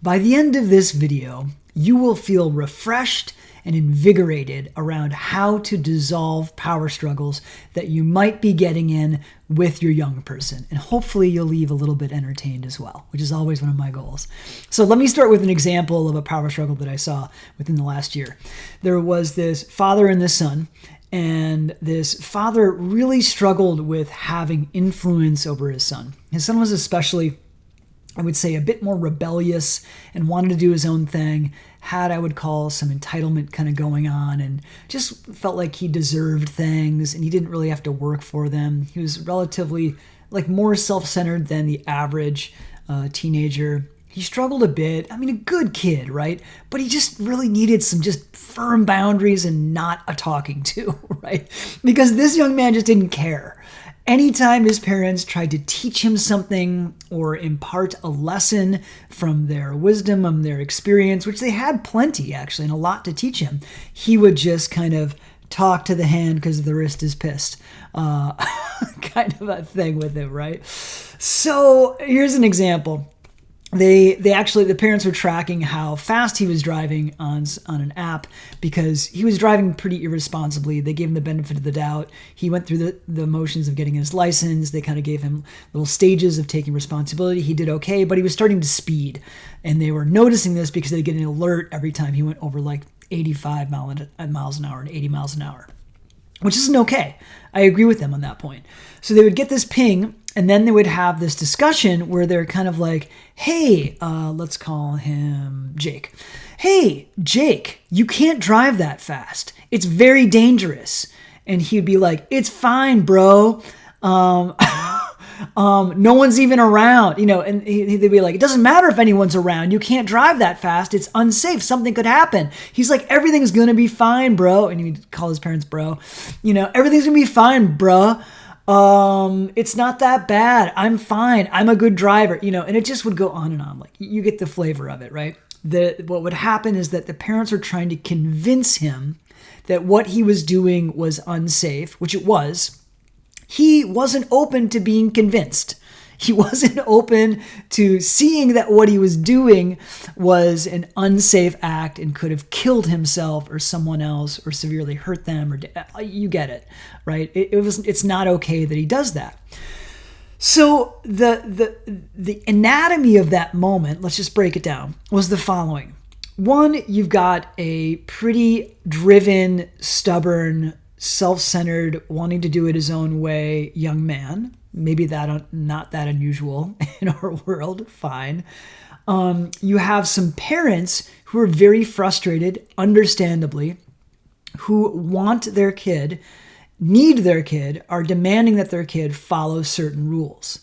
By the end of this video, you will feel refreshed and invigorated around how to dissolve power struggles that you might be getting in with your young person. And hopefully you'll leave a little bit entertained as well, which is always one of my goals. So let me start with an example of a power struggle that I saw within the last year. There was this father and this son, and this father really struggled with having influence over his son. His son was especially, I would say, a bit more rebellious and wanted to do his own thing, had, I would call, some entitlement kind of going on, and just felt like he deserved things and he didn't really have to work for them. He was relatively more self-centered than the average teenager. He struggled a bit. I mean, a good kid, right? But he just really needed some just firm boundaries and not a talking to, right? Because this young man just didn't care. Anytime his parents tried to teach him something or impart a lesson from their wisdom and their experience, which they had plenty actually and a lot to teach him, he would just kind of talk to the hand because the wrist is pissed. Kind of a thing with him, right? So here's an example. The parents were tracking how fast he was driving on an app because he was driving pretty irresponsibly. They gave him the benefit of the doubt. He went through the motions of getting his license. They kind of gave him little stages of taking responsibility. He did okay, but he was starting to speed. And they were noticing this because they get an alert every time he went over 85 miles an hour and 80 miles an hour, which isn't okay. I agree with them on that point. So they would get this ping, and then they would have this discussion where they're kind of like, hey, let's call him Jake. Hey, Jake, you can't drive that fast. It's very dangerous. And he'd be like, it's fine, bro. No one's even around, and they'd be like, it doesn't matter if anyone's around. You can't drive that fast. It's unsafe. Something could happen. He's like, everything's going to be fine, bro. And he'd call his parents bro. Everything's going to be fine, bro. It's not that bad. I'm fine. I'm a good driver, and it just would go on and on. You get the flavor of it, right? What would happen is that the parents are trying to convince him that what he was doing was unsafe, which it was. He wasn't open to being convinced. He wasn't open to seeing that what he was doing was an unsafe act and could have killed himself or someone else or severely hurt them. Or you get it, right? It's not okay that he does that. So the anatomy of that moment, let's just break it down, was the following. One, you've got a pretty driven, stubborn, self-centered, wanting to do it his own way young man. Maybe not that unusual in our world. Fine. You have some parents who are very frustrated, understandably, who want their kid, need their kid, are demanding that their kid follow certain rules.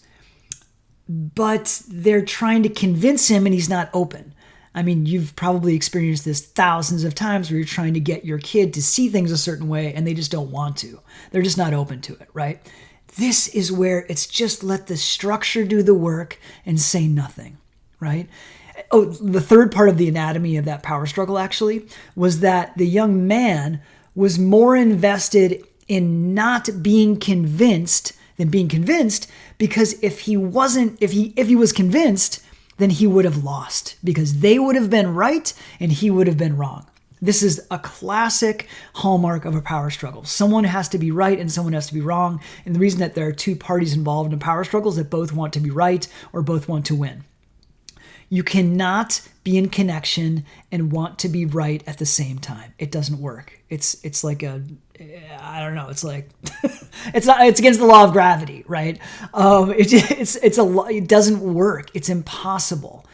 But they're trying to convince him and he's not open. I mean, you've probably experienced this thousands of times where you're trying to get your kid to see things a certain way and they just don't want to. They're just not open to it, right? This is where it's just let the structure do the work and say nothing, right? Oh, the third part of the anatomy of that power struggle actually was that the young man was more invested in not being convinced than being convinced, because if he was convinced, then he would have lost because they would have been right and he would have been wrong. This is a classic hallmark of a power struggle. Someone has to be right and someone has to be wrong. And the reason that there are two parties involved in a power struggle is that both want to be right or both want to win. You cannot be in connection and want to be right at the same time. It doesn't work. It's like it's against the law of gravity, right? It doesn't work. It's impossible.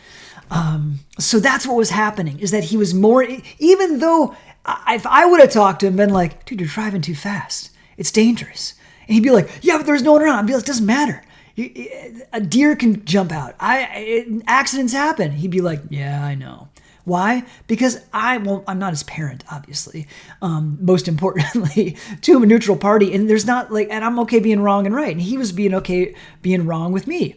So that's what was happening, is that he was more, even though if I would have talked to him and been like, dude, you're driving too fast. It's dangerous. And he'd be like, yeah, but there's no one around. I'd be like, it doesn't matter. A deer can jump out. Accidents happen. He'd be like, yeah, I know. Why? Because I'm not his parent, obviously. Most importantly, to a neutral party. And there's not and I'm okay being wrong and right. And he was being okay being wrong with me.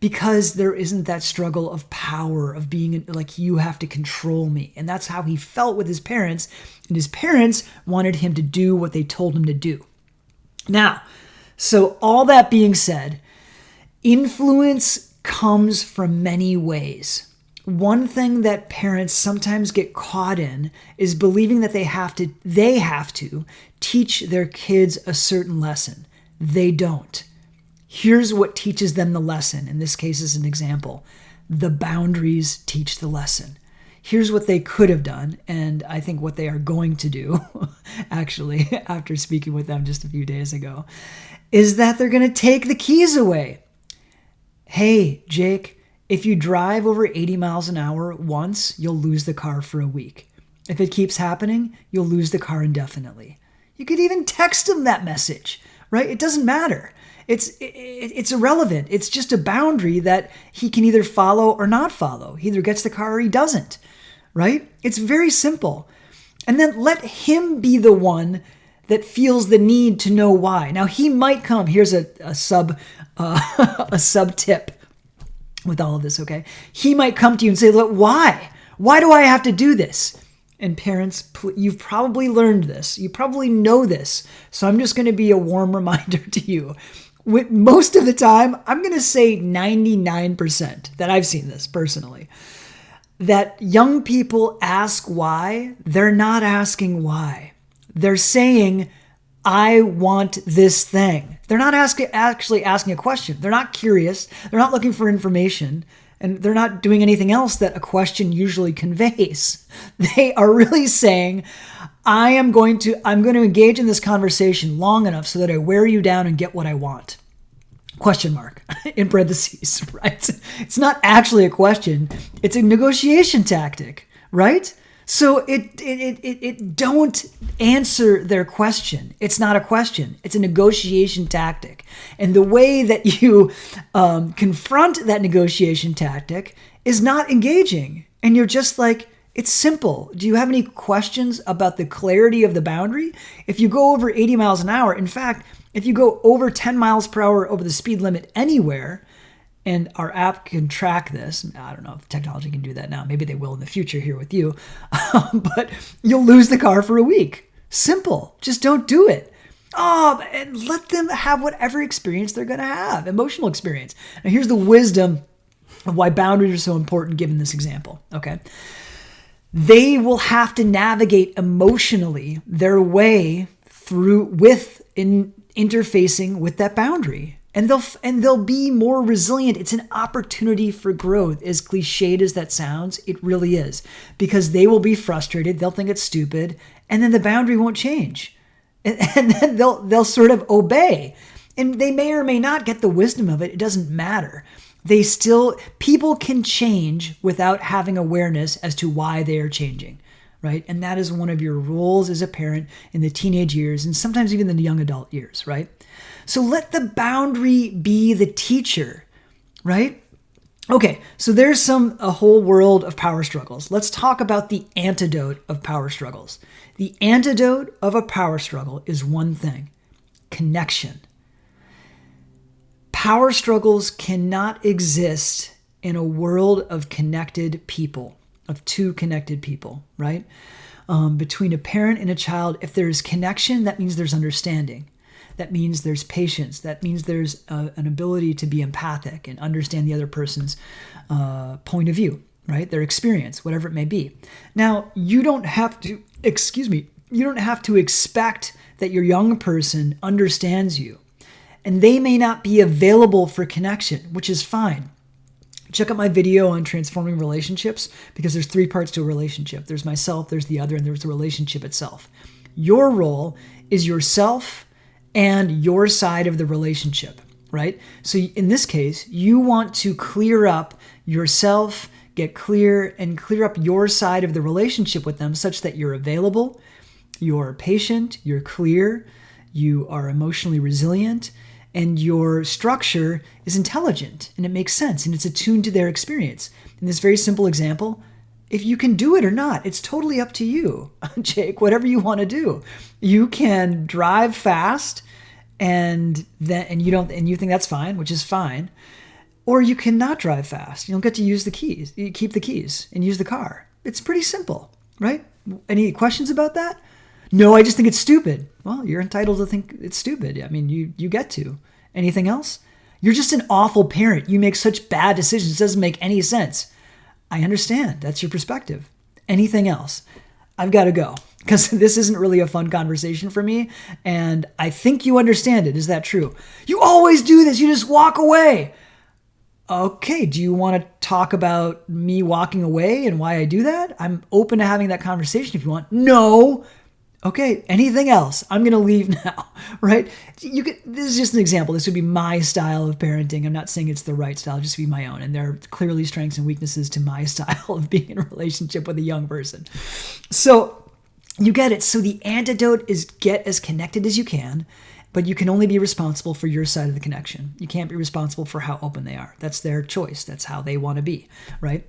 Because there isn't that struggle of power, of being like, you have to control me. And that's how he felt with his parents. And his parents wanted him to do what they told him to do. Now, so all that being said, influence comes from many ways. one thing that parents sometimes get caught in is believing that they have to teach their kids a certain lesson. They don't. Here's what teaches them the lesson. In this case is an example. The boundaries teach the lesson. Here's what they could have done, and I think what they are going to do, actually, after speaking with them just a few days ago, is that they're going to take the keys away. Hey, Jake, if you drive over 80 miles an hour once, you'll lose the car for a week. If it keeps happening, you'll lose the car indefinitely. You could even text him that message, right? It doesn't matter. It's irrelevant. It's just a boundary that he can either follow or not follow. He either gets the car or he doesn't, right? It's very simple. And then let him be the one that feels the need to know why. Now he might come. Here's a sub tip with all of this. Okay, he might come to you and say, "Look, why? Why do I have to do this?" And parents, you've probably learned this. You probably know this. So I'm just going to be a warm reminder to you. Most of the time, I'm going to say 99% that I've seen this personally, that young people ask why. They're not asking why. They're saying, I want this thing. They're not actually asking a question. They're not curious. They're not looking for information. And they're not doing anything else that a question usually conveys. They are really saying, I'm going to engage in this conversation long enough so that I wear you down and get what I want. Question mark in parentheses, right? It's not actually a question. It's a negotiation tactic, right? So it don't answer their question. It's not a question. It's a negotiation tactic. And the way that you confront that negotiation tactic is not engaging. And you're just like, it's simple. Do you have any questions about the clarity of the boundary? If you go over 80 miles an hour, in fact, if you go over 10 miles per hour over the speed limit anywhere, and our app can track this. I don't know if technology can do that now. Maybe they will in the future here with you. But you'll lose the car for a week. Simple. Just don't do it. And let them have whatever experience they're going to have, emotional experience. Now, here's the wisdom of why boundaries are so important given this example, okay? They will have to navigate emotionally their way through interfacing with that boundary. And they'll be more resilient. It's an opportunity for growth. As cliched as that sounds, it really is. Because they will be frustrated, they'll think it's stupid, and then the boundary won't change. And then they'll sort of obey. And they may or may not get the wisdom of it. It doesn't matter. People can change without having awareness as to why they are changing, right? And that is one of your roles as a parent in the teenage years and sometimes even the young adult years, right? So let the boundary be the teacher, right? Okay, so there's a whole world of power struggles. Let's talk about the antidote of power struggles. The antidote of a power struggle is one thing: connection. Power struggles cannot exist in a world of connected people, of two connected people, right? Between a parent and a child, if there's connection, that means there's understanding. That means there's patience. That means there's an ability to be empathic and understand the other person's point of view, right? Their experience, whatever it may be. Now, you don't have to expect that your young person understands you. And they may not be available for connection, which is fine. Check out my video on transforming relationships, because there's 3 parts to a relationship. There's myself, there's the other, and there's the relationship itself. Your role is yourself and your side of the relationship, right? So in this case, you want to clear up yourself, get clear, and clear up your side of the relationship with them such that you're available, you're patient, you're clear, you are emotionally resilient, and your structure is intelligent and it makes sense and it's attuned to their experience. In this very simple example, if you can do it or not, it's totally up to you, Jake, whatever you want to do. You can drive fast and you think that's fine, which is fine. Or you cannot drive fast. You don't get to use the keys. You keep the keys and use the car. It's pretty simple, right? Any questions about that? No, I just think it's stupid. Well, you're entitled to think it's stupid. I mean, you get to. Anything else? You're just an awful parent. You make such bad decisions. It doesn't make any sense. I understand. That's your perspective. Anything else? I've got to go because this isn't really a fun conversation for me. And I think you understand it. Is that true? You always do this. You just walk away. Okay. Do you want to talk about me walking away and why I do that? I'm open to having that conversation if you want. No. Okay, anything else? I'm going to leave now, right? This is just an example. This would be my style of parenting. I'm not saying it's the right style, just be my own. And there are clearly strengths and weaknesses to my style of being in a relationship with a young person. So you get it. So the antidote is get as connected as you can, but you can only be responsible for your side of the connection. You can't be responsible for how open they are. That's their choice. That's how they want to be, right?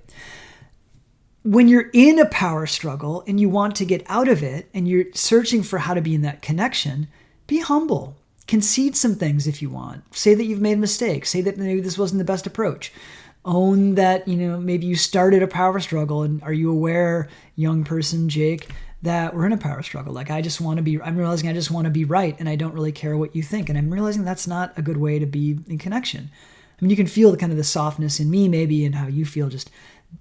When you're in a power struggle and you want to get out of it and you're searching for how to be in that connection, be humble. Concede some things if you want. Say that you've made mistakes. Say that maybe this wasn't the best approach. Own that, maybe you started a power struggle, and are you aware, young person, Jake, that we're in a power struggle? Like, I'm realizing I just want to be right and I don't really care what you think. And I'm realizing that's not a good way to be in connection. I mean, you can feel the softness in me maybe and how you feel just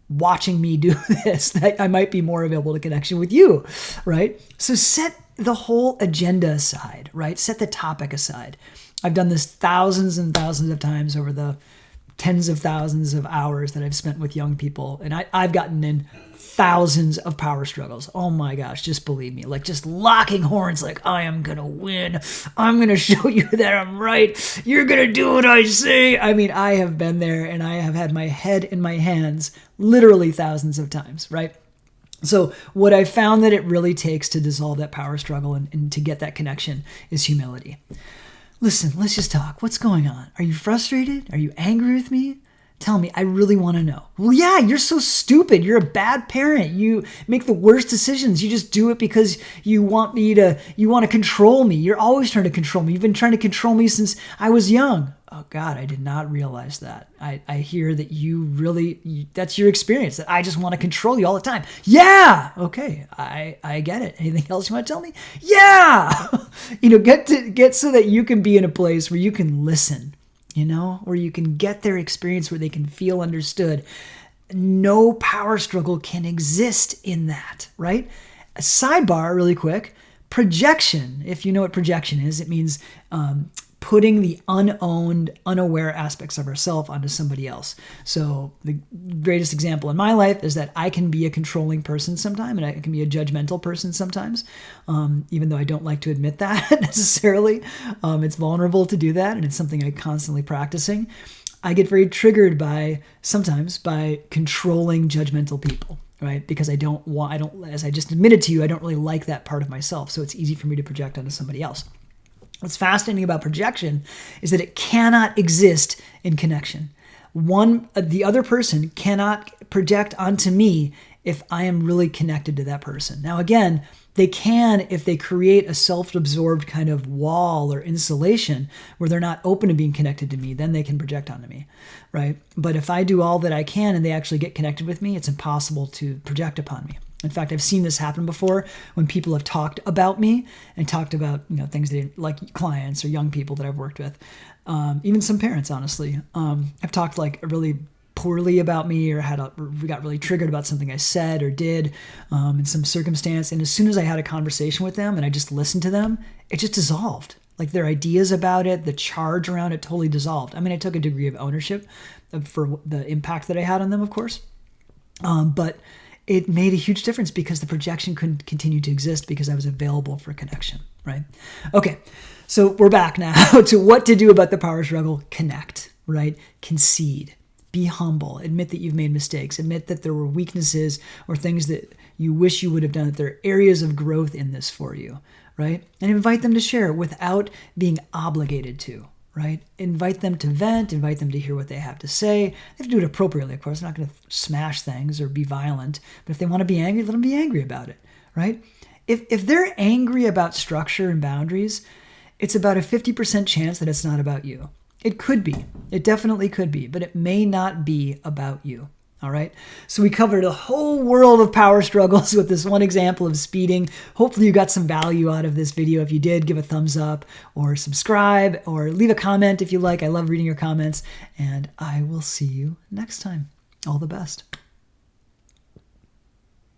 watching me do this, that I might be more available to connection with you, right? So set the whole agenda aside, right? Set the topic aside. I've done this thousands and thousands of times over the tens of thousands of hours that I've spent with young people. And I've gotten in thousands of power struggles. Oh my gosh, just believe me. Like just locking horns like, I am going to win. I'm going to show you that I'm right. You're going to do what I say. I mean, I have been there and I have had my head in my hands literally thousands of times, right? So what I found that it really takes to dissolve that power struggle and to get that connection is humility. Listen, let's just talk. What's going on? Are you frustrated? Are you angry with me? Tell me, I really want to know. Well, yeah, you're so stupid. You're a bad parent. You make the worst decisions. You just do it because you want to control me. You're always trying to control me. You've been trying to control me since I was young. Oh God, I did not realize that. I hear that that's your experience, that I just want to control you all the time. Yeah. Okay. I get it. Anything else you want to tell me? Yeah. Get so that you can be in a place where you can listen, where you can get their experience, where they can feel understood. No power struggle can exist in that, right? A sidebar really quick, projection. If you know what projection is, it means, putting the unowned, unaware aspects of ourselves onto somebody else. So the greatest example in my life is that I can be a controlling person sometimes, and I can be a judgmental person sometimes, even though I don't like to admit that necessarily. It's vulnerable to do that, and it's something I'm constantly practicing. I get very triggered sometimes by controlling judgmental people, right? Because as I just admitted to you, I don't really like that part of myself. So it's easy for me to project onto somebody else. What's fascinating about projection is that it cannot exist in connection. The other person cannot project onto me if I am really connected to that person. Now, again, they can if they create a self-absorbed kind of wall or insulation where they're not open to being connected to me, then they can project onto me, right? But if I do all that I can and they actually get connected with me, it's impossible to project upon me. In fact, I've seen this happen before when people have talked about me and talked about things they didn't like, clients or young people that I've worked with, even some parents, honestly. I've talked like really poorly about me or got really triggered about something I said or did in some circumstance. And as soon as I had a conversation with them and I just listened to them, it just dissolved. Like their ideas about it, the charge around it totally dissolved. I mean, I took a degree of ownership for the impact that I had on them, of course. But it made a huge difference because the projection couldn't continue to exist because I was available for connection, right? Okay, so we're back now to what to do about the power struggle. Connect, right? Concede. Be humble. Admit that you've made mistakes. Admit that there were weaknesses or things that you wish you would have done, that there are areas of growth in this for you, right? And invite them to share without being obligated to, right? Invite them to vent, invite them to hear what they have to say. They have to do it appropriately, of course. They're not going to smash things or be violent. But if they want to be angry, let them be angry about it, right? If they're angry about structure and boundaries, it's about a 50% chance that it's not about you. It could be. It definitely could be, but it may not be about you. All right. So we covered a whole world of power struggles with this one example of speeding. Hopefully you got some value out of this video. If you did, give a thumbs up or subscribe or leave a comment if you like. I love reading your comments, and I will see you next time. All the best.